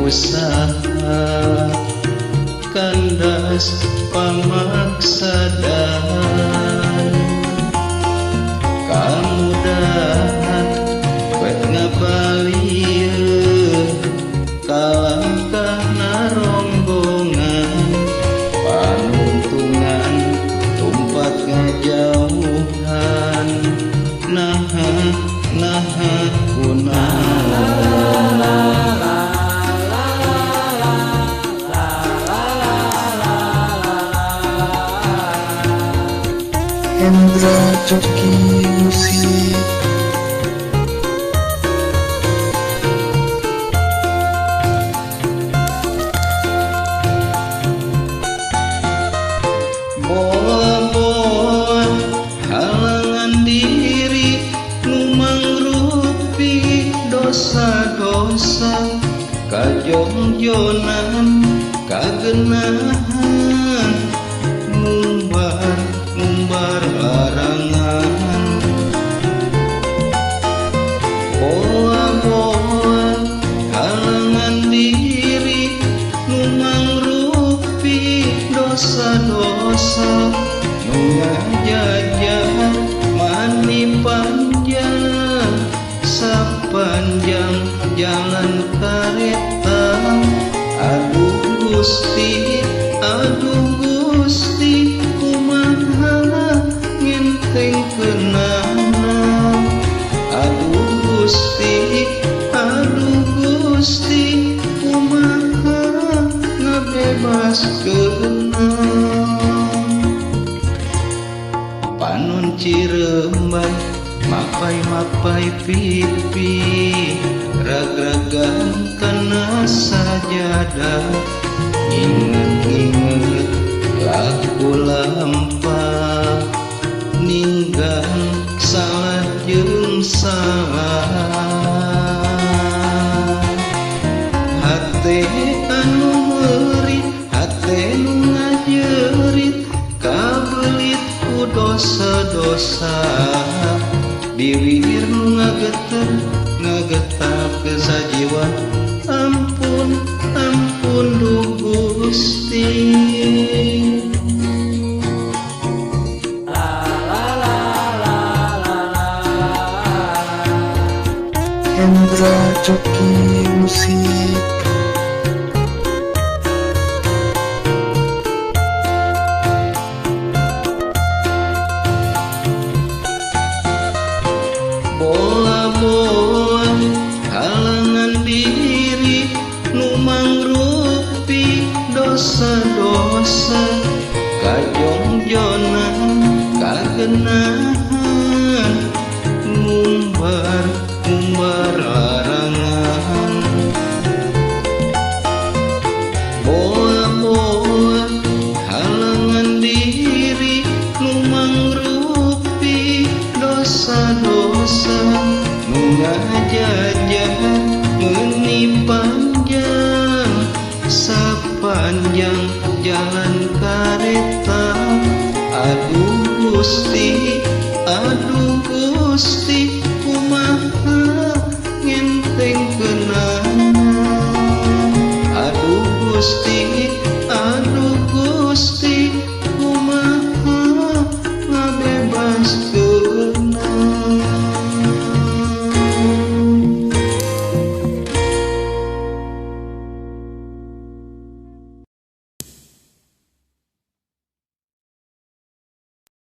usaha kandas pamaksadan kamudahan buat ngabalieu kalangkahna rombongan panuntungan tumpat ngajauhan naha kunaon Hendra Coki Musik. Boa-boa halangan diri nu mangrupi dosa-dosa kajongjonan kagenahan ngumbar larangan boa-boa halangan diri nu mangrupi dosa-dosa nu ngajajah mani panjang sapanjang jalan kareta aduh Gusti kumaha ngenteng kenana aduh Gusti kumaha ngabebaskeunna panon ciremban mapai pipi rag-ragan kana sajadah inget-inget laku lampah ninggal salah jeung salah hate anu meurit hate nu ngajerit kabelit ku dosa-dosa bibir nu ngagetep kesajiwa ampun duh Gusti Hendra Coki Musik. boa-boa halangan diri nu mangrupi dosa-dosa kajongjonan kagenahan ngumbar larangan boa-boa halangan diri nu mangrupi dosa-dosa nu ngajajah meuni panjang sapanjang jalan kareta aduh Gusti kumaha ngenteng kenana aduh Gusti